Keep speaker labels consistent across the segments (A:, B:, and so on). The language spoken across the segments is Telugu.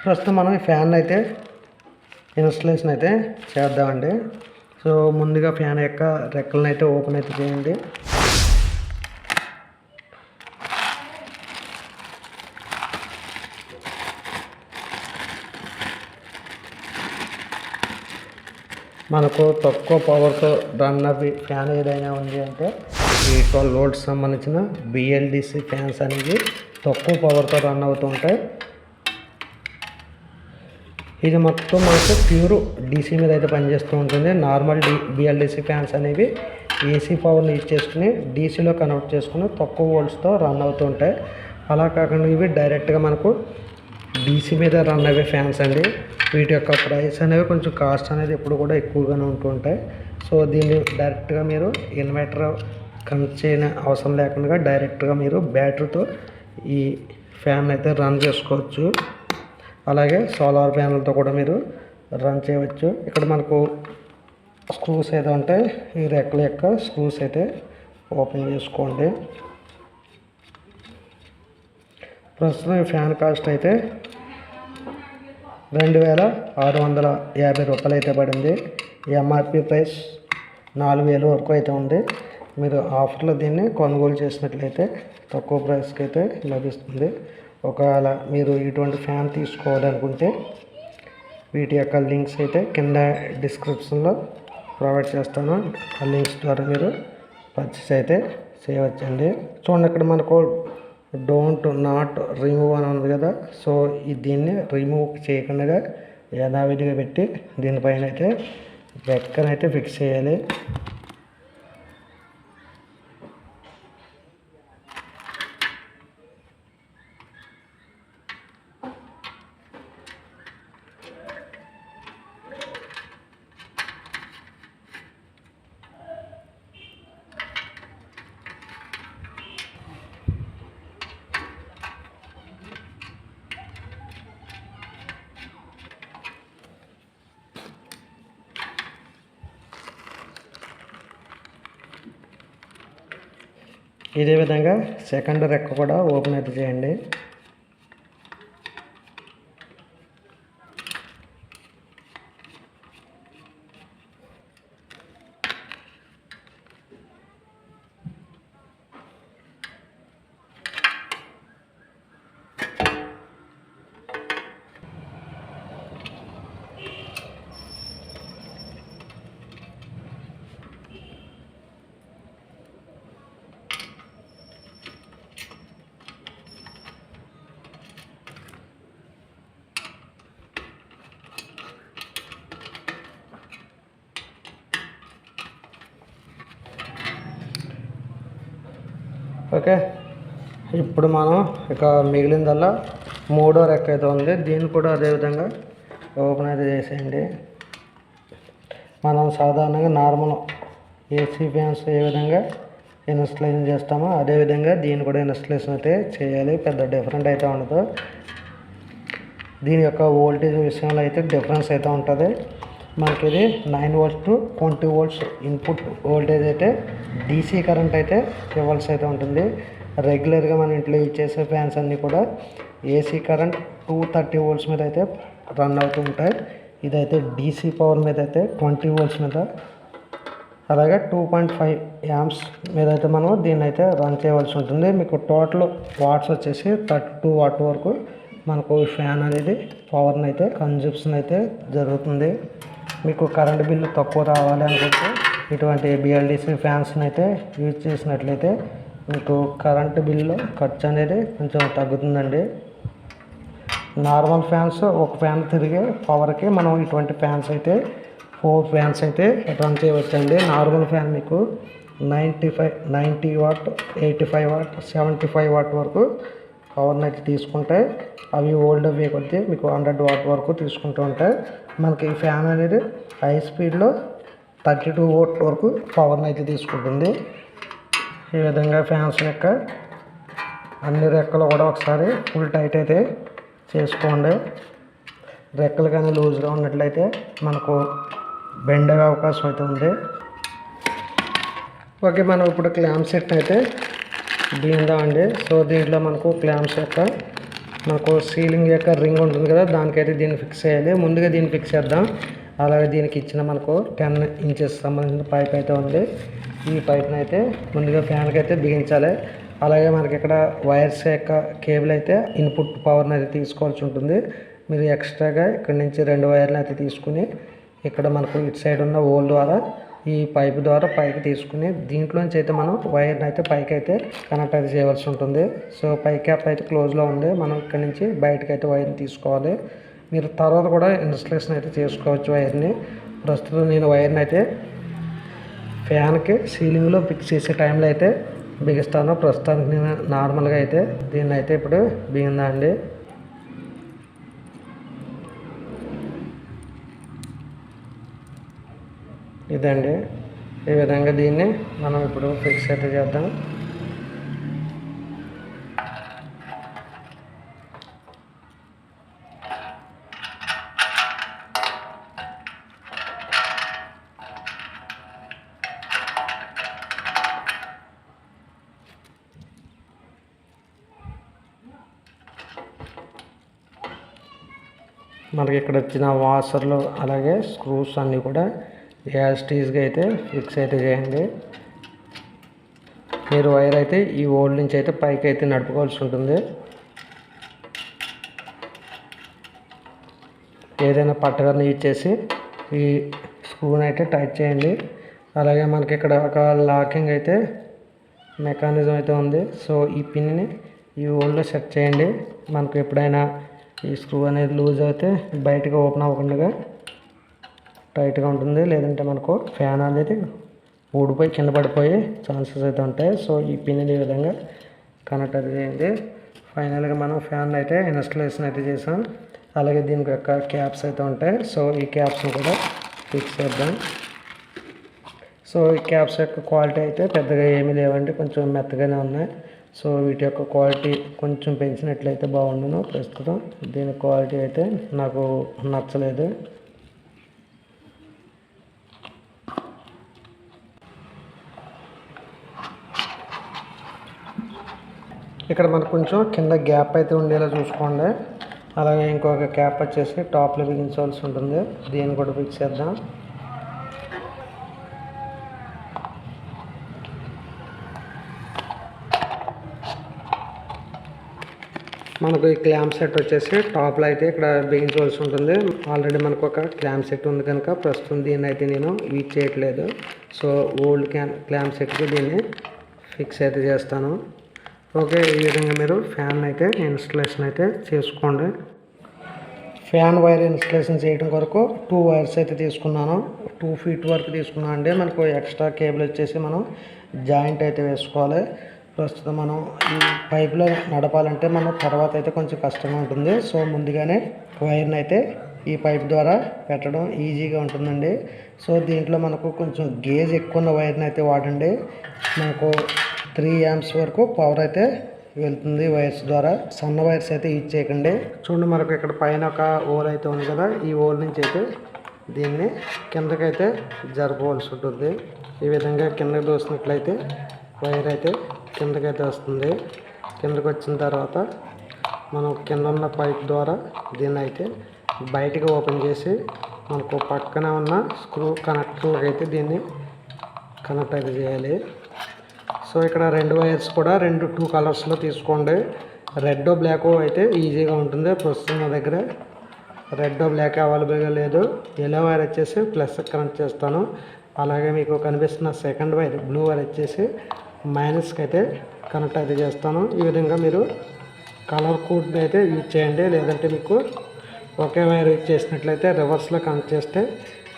A: ప్రస్తుతం మనం ఈ ఫ్యాన్ అయితే ఇన్స్టలేషన్ అయితే చేద్దామండి. సో ముందుగా ఫ్యాన్ యొక్క రెక్కలను అయితే ఓపెన్ అయితే చేయండి. మనకు తక్కువ పవర్తో రన్ అవి ఫ్యాన్ ఏదైనా ఉంది అంటే ఈ 12 వోల్ట్స్ సంబంధించిన బిఎల్డిసి ఫ్యాన్స్ అనేవి తక్కువ పవర్తో రన్ అవుతుంటాయి. ఇది మొత్తం మనకు ప్యూర్ డీసీ మీద అయితే పనిచేస్తూ ఉంటుంది. నార్మల్ బిఎల్డిసి ఫ్యాన్స్ అనేవి ఏసీ పవర్ని యూజ్ చేసుకుని డీసీలో కన్వర్ట్ చేసుకుని తక్కువ వోల్ట్స్తో రన్ అవుతుంటాయి. అలా కాకుండా ఇవి డైరెక్ట్గా మనకు డీసీ మీద రన్ అయ్యే ఫ్యాన్స్ అండి. వీటి యొక్క ప్రైస్ అనేవి కొంచెం కాస్ట్ అనేది ఎప్పుడు కూడా ఎక్కువగానే ఉంటుంటాయి. సో దీన్ని డైరెక్ట్గా మీరు ఇన్వర్టర్ కనెక్ట్ చేయని అవసరం లేకుండా డైరెక్ట్గా మీరు బ్యాటరీతో ఈ ఫ్యాన్ అయితే రన్ చేసుకోవచ్చు. అలాగే సోలార్ ప్యానల్తో కూడా మీరు రన్ చేయవచ్చు. ఇక్కడ మనకు స్క్రూస్ అయితే ఉంటాయి. ఈ రెక్కల యొక్క స్క్రూస్ అయితే ఓపెన్ చేసుకోండి. ప్రస్తుతం ఈ ఫ్యాన్ కాస్ట్ అయితే 2650 రూపాయలు అయితే పడింది. ఎంఆర్పి ప్రైస్ 4000 వరకు అయితే ఉంది. మీరు ఆఫర్లో దీన్ని కొనుగోలు చేసినట్లయితే తక్కువ ప్రైస్కి అయితే లభిస్తుంది. ఒకవేళ మీరు ఇటువంటి ఫ్యాన్ తీసుకోవాలనుకుంటే వీటి యొక్క లింక్స్ అయితే కింద డిస్క్రిప్షన్లో ప్రొవైడ్ చేస్తాను. ఆ లింక్స్ ద్వారా మీరు పర్చేస్ అయితే చేయవచ్చండి. చూడండి, ఇక్కడ మనకు డోంట్ నాట్ రిమూవ్ అని ఉంది కదా. సో దీన్ని రిమూవ్ చేయకుండా యథావిధిగా పెట్టి దీనిపైన అయితే రెక్కనైతే ఫిక్స్ చేయాలి. ఇదే విధంగా సెకండ్ రెక్క కూడా ఓపెన్ అయితే చేయండి. ఓకే, ఇప్పుడు మనం ఇక మిగిలిందల్లా మూడో రెక్క అయితే ఉంది. దీన్ని కూడా అదేవిధంగా ఓపెన్ అయితే చేసేయండి. మనం సాధారణంగా నార్మల్ ఏసీ ఫ్యాన్స్ ఏ విధంగా ఇన్స్టలేషన్ చేస్తామో అదేవిధంగా దీన్ని కూడా ఇన్స్టలేషన్ అయితే చేయాలి. పెద్ద డిఫరెంట్ అయితే ఉండదు. దీని యొక్క వోల్టేజ్ విషయంలో అయితే డిఫరెన్స్ అయితే ఉంటుంది. మనకి ఇది 9 volts to 20 volts input voltage అయితే డీసీ కరెంట్ అయితే ఇవ్వాల్సి అయితే ఉంటుంది. రెగ్యులర్గా మన ఇంట్లో యూజ్ చేసే ఫ్యాన్స్ అన్నీ కూడా ఏసీ కరెంట్ 230 volts మీద అయితే రన్ అవుతూ ఉంటాయి. ఇదైతే డీసీ పవర్ మీద అయితే 20 volts మీద, అలాగే 2.5 amps మీద అయితే మనం దీన్ని అయితే రన్ చేయవలసి ఉంటుంది. మీకు టోటల్ వాట్స్ వచ్చేసి 32 వాట్ వరకు మనకు ఫ్యాన్ అనేది పవర్ని అయితే కన్జంప్షన్ అయితే జరుగుతుంది. మీకు కరెంట్ బిల్లు తక్కువ రావాలి అనుకుంటే ఇటువంటి బిఎల్డిసి ఫ్యాన్స్ని అయితే యూజ్ చేసినట్లయితే మీకు కరెంటు బిల్లు ఖర్చు అనేది కొంచెం తగ్గుతుందండి. నార్మల్ ఫ్యాన్స్ ఒక ఫ్యాన్ తిరిగే పవర్కి మనం ఇటువంటి ఫ్యాన్స్ అయితే 4 ఫ్యాన్స్ అయితే రన్ చేయవచ్చండి. నార్మల్ ఫ్యాన్ మీకు 90 వాట్, 85 వాట్, 75 వాట్ వరకు పవర్ని అయితే తీసుకుంటాయి. అవి ఓల్డ్ అవి కొద్దీ మీకు 100 వాట్ వరకు తీసుకుంటూ ఉంటాయి. మనకి ఈ ఫ్యాన్ అనేది హై స్పీడ్లో 32 వాట్ వరకు పవర్ని అయితే తీసుకుంటుంది. ఈ విధంగా ఫ్యాన్స్ యొక్క అన్ని రెక్కలు కూడా ఒకసారి ఫుల్ టైట్ అయితే చేసుకోండి. రెక్కలు కానీ లూజ్గా ఉన్నట్లయితే మనకు బెండ్ అయ్యే అవకాశం అయితే ఉంది. ఓకే, మనం ఇప్పుడు క్లాంప్ సెట్ అయితే దీందామండి. సో దీంట్లో మనకు క్లాంప్స్ యొక్క మనకు సీలింగ్ యొక్క రింగ్ ఉంటుంది కదా, దానికైతే దీన్ని ఫిక్స్ చేయాలి. ముందుగా దీన్ని ఫిక్స్ చేద్దాం. అలాగే దీనికి ఇచ్చిన మనకు 10 ఇంచెస్ సంబంధించిన పైప్ అయితే ఉంది. ఈ పైప్ని అయితే ముందుగా ఫ్యాన్కి అయితే బిగించాలి. అలాగే మనకి ఇక్కడ వైర్స్ యొక్క కేబుల్ అయితే ఇన్పుట్ పవర్ని అయితే తీసుకోవాల్సి ఉంటుంది. మీరు ఎక్స్ట్రాగా ఇక్కడ నుంచి 2 వైర్లు అయితే తీసుకుని ఇక్కడ మనకు ఇటు సైడ్ ఉన్న హోల్ ద్వారా ఈ పైప్ ద్వారా పైకి తీసుకుని దీంట్లోంచి అయితే మనం వైర్ని అయితే పైకి అయితే కనెక్ట్ అయితే చేయవలసి ఉంటుంది. సో పై క్యాప్ అయితే క్లోజ్లో ఉంది. మనం ఇక్కడ నుంచి బయటకు అయితే వైర్ని తీసుకోవాలి. మీరు తర్వాత కూడా ఇన్స్టలేషన్ అయితే చేసుకోవచ్చు వైర్ని. ప్రస్తుతం నేను వైర్ని అయితే ఫ్యాన్కి సీలింగ్లో ఫిక్స్ చేసే టైంలో అయితే బిగిస్తాను. ప్రస్తుతానికి నేను నార్మల్గా అయితే దీన్ని అయితే ఇప్పుడు బిగిందండి. ఇదండి, ఈ విధంగా దీన్ని మనం ఇప్పుడు ఫిక్స్ అయితే చేద్దాం. మనకి ఇక్కడ వచ్చిన వాషర్లు అలాగే స్క్రూస్ అన్నీ కూడా యాస్టీజ్గా అయితే ఫిక్స్ అయితే చేయండి. మీరు వైర్ అయితే ఈ హోల్ నుంచి అయితే పైకి అయితే నడుపుకోవాల్సి ఉంటుంది. ఏదైనా పట్టగర్ని ఇచ్చేసి ఈ స్క్రూని అయితే టైట్ చేయండి. అలాగే మనకి ఇక్కడ ఒక లాకింగ్ అయితే మెకానిజం అయితే ఉంది. సో ఈ పిన్ని ఈ హోల్లో సెట్ చేయండి. మనకు ఎప్పుడైనా ఈ స్క్రూ అనేది లూజ్ అయితే బయటకు ఓపెన్ అవ్వకుండా టైట్గా ఉంటుంది. లేదంటే మనకు ఫ్యాన్ అనేది ఊడిపోయి కింద పడిపోయే ఛాన్సెస్ అయితే ఉంటాయి. సో ఈ పిన్ని ఈ విధంగా కనెక్ట్ అయితే చేయండి. ఫైనల్గా మనం ఫ్యాన్ అయితే ఇన్స్టలేషన్ అయితే చేసాం. అలాగే దీనికి యొక్క క్యాప్స్ అయితే ఉంటాయి. సో ఈ క్యాప్స్ని కూడా ఫిక్స్ చేద్దాం. సో ఈ క్యాప్స్ యొక్క క్వాలిటీ అయితే పెద్దగా ఏమీ లేవండి, కొంచెం మెత్తగానే ఉన్నాయి. సో వీటి యొక్క క్వాలిటీ కొంచెం పెంచినట్లయితే బాగుండును. ప్రస్తుతం దీని క్వాలిటీ అయితే నాకు నచ్చలేదు. ఇక్కడ మనకు కొంచెం కింద గ్యాప్ అయితే ఉండేలా చూసుకోండి. అలాగే ఇంకొక క్యాప్ వచ్చేసి టాప్లో బిగించవలసి ఉంటుంది. దీన్ని కూడా ఫిక్స్ చేద్దాం. మనకు ఈ క్లాంప్ సెట్ వచ్చేసి టాప్లో అయితే ఇక్కడ బిగించవలసి ఉంటుంది. ఆల్రెడీ మనకు ఒక క్లాంప్ సెట్ ఉంది కనుక ప్రస్తుతం దీన్ని అయితే నేను యూజ్ చేయట్లేదు. సో ఓల్డ్ క్లాంప్ సెట్కి దీన్ని ఫిక్స్ అయితే చేస్తాను. ఓకే, ఈ విధంగా మీరు ఫ్యాన్ అయితే ఇన్స్టలేషన్ అయితే చేసుకోండి. ఫ్యాన్ వైర్ ఇన్స్టలేషన్ చేయడం కొరకు 2 వైర్స్ అయితే తీసుకున్నాను. 2 ఫీట్ వరకు తీసుకున్నాను అండి. మనకు ఎక్స్ట్రా కేబుల్ వచ్చేసి మనం జాయింట్ అయితే వేసుకోవాలి. ప్రస్తుతం మనం ఈ పైప్లో నడపాలంటే మనం తర్వాత అయితే కొంచెం కష్టంగా ఉంటుంది. సో ముందుగానే వైర్ని అయితే ఈ పైప్ ద్వారా పెట్టడం ఈజీగా ఉంటుందండి. సో దీంట్లో మనకు కొంచెం గేజ్ ఎక్కువ ఉన్న వైర్ని అయితే వాడండి. మనకు 3 amps వరకు పవర్ అయితే వెళ్తుంది వైర్స్ ద్వారా. సన్న వైర్స్ అయితే యూజ్ చేయకండి. చూడండి, మనకు ఇక్కడ పైన ఒక హోల్ అయితే ఉంది కదా, ఈ హోల్ నుంచి అయితే దీన్ని కిందకైతే జరపవలసి ఉంటుంది. ఈ విధంగా కిందకి దోసినట్లయితే వైర్ అయితే కిందకైతే వస్తుంది. కిందకి వచ్చిన తర్వాత మనం కింద ఉన్న పైప్ ద్వారా దీన్ని అయితే బయటికి ఓపెన్ చేసి మనకు పక్కన ఉన్న స్క్రూ కనెక్టర్ అయితే దీన్ని కనెక్ట్ అయితే చేయాలి. సో ఇక్కడ 2 వైర్స్ కూడా 2 కలర్స్లో తీసుకోండి. రెడ్ బ్లాక్ అయితే ఈజీగా ఉంటుంది. ప్రస్తుతం నా దగ్గర రెడ్ బ్లాక్ అవైలబుల్గా లేదు. ఎల్లో వైర్ వచ్చేసి ప్లస్ కనెక్ట్ చేస్తాను. అలాగే మీకు కనిపిస్తున్న సెకండ్ వైర్ బ్లూ వైర్ వచ్చేసి మైనస్కి అయితే కనెక్ట్ అయితే చేస్తాను. ఈ విధంగా మీరు కలర్ కోడ్ అయితే యూజ్ చేయండి. లేదంటే మీకు ఒకే వైర్ యూజ్ చేసినట్లయితే రివర్స్లో కనెక్ట్ చేస్తే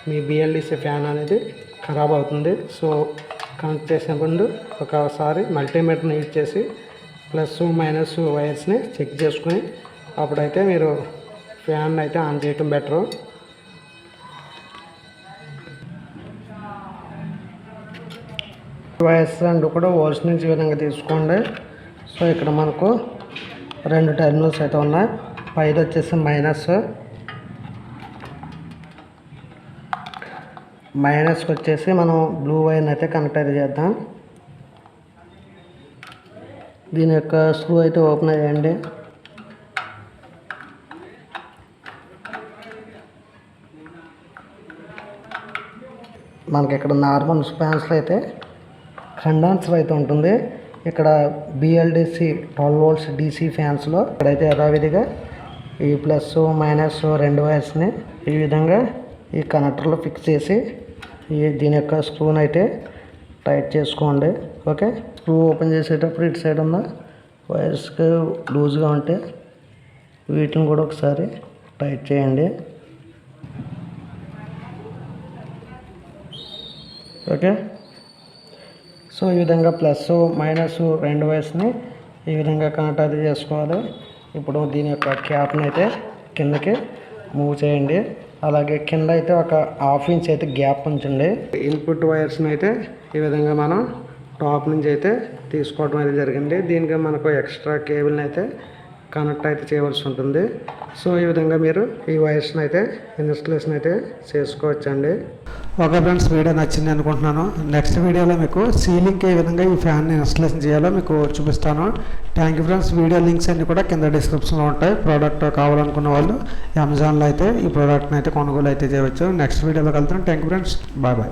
A: మీ బిఎల్డిసి ఫ్యాన్ అనేది ఖరాబ్ అవుతుంది. సో కనెక్ట్ చేసే ముందు ఒకసారి మల్టీమీటర్ని యూజ్ చేసి ప్లస్ మైనస్ వైర్స్ని చెక్ చేసుకుని అప్పుడైతే మీరు ఫ్యాన్ అయితే ఆన్ చేయటం బెటరు. వైర్స్ 2 కూడా హోల్స్ నుంచి ఈ విధంగా తీసుకోండి. సో ఇక్కడ మనకు 2 టెర్మినల్స్ అయితే ఉన్నాయి. పైది వచ్చేసి మైనస్కి వచ్చేసి మనం బ్లూ వైర్ని అయితే కనెక్ట్ అయితే చేద్దాం. దీని యొక్క స్క్రూ అయితే ఓపెన్ అయ్యండి. మనకి ఇక్కడ నార్మల్ ఫ్యాన్స్లో అయితే కండెన్సర్ అయితే ఉంటుంది. ఇక్కడ బిఎల్డిసి 12 volts DC ఫ్యాన్స్లో ఇక్కడైతే యథావిధిగా ఈ ప్లస్ మైనస్ 2 వైర్స్ని ఈ విధంగా ఈ కనెక్టర్లో ఫిక్స్ చేసి దీని యొక్క స్క్రూని అయితే టైట్ చేసుకోండి. ఓకే, స్క్రూ ఓపెన్ చేసేటప్పుడు ఇటు సైడ్ ఉన్న వైర్స్కి లూజ్గా ఉంటే వీటిని కూడా ఒకసారి టైట్ చేయండి. ఓకే, సో ఈ విధంగా ప్లస్ మైనస్ 2 వైర్స్ని ఈ విధంగా కనెక్ట్ అయితే చేసుకోవాలి. ఇప్పుడు దీని యొక్క క్యాప్ని అయితే కిందకి మూవ్ చేయండి. అలాగే కింద అయితే ఒక 1/2 inch అయితే గ్యాప్ ఉంచండి. ఇన్పుట్ వైర్స్ని అయితే ఈ విధంగా మనం టాప్ నుంచి అయితే తీసుకోవడం అయితే జరిగింది. దీనికి మనకు ఎక్స్ట్రా కేబుల్ని అయితే కనెక్ట్ అయితే చేయవలసి ఉంటుంది. సో ఈ విధంగా మీరు ఈ వైర్స్ని అయితే ఇన్స్టలేషన్ అయితే చేసుకోవచ్చండి. ఓకే ఫ్రెండ్స్, వీడియో నచ్చింది అనుకుంటున్నాను. నెక్స్ట్ వీడియోలో మీకు సీలింగ్కి ఏ విధంగా ఈ ఫ్యాన్ని ఇన్స్టలేషన్ చేయాలో మీకు చూపిస్తాను. Thank you friends. Video links అన్నీ కూడా కింద డిస్క్రిప్షన్లో ఉంటాయి. ప్రోడక్ట్ కావాలనుకున్న వాళ్ళు అమెజాన్లో అయితే ఈ ప్రోడక్ట్ని అయితే కొనుగోలు అయితే చేయవచ్చు. నెక్స్ట్ వీడియోలో కలుద్దాం. Thank you friends, bye bye.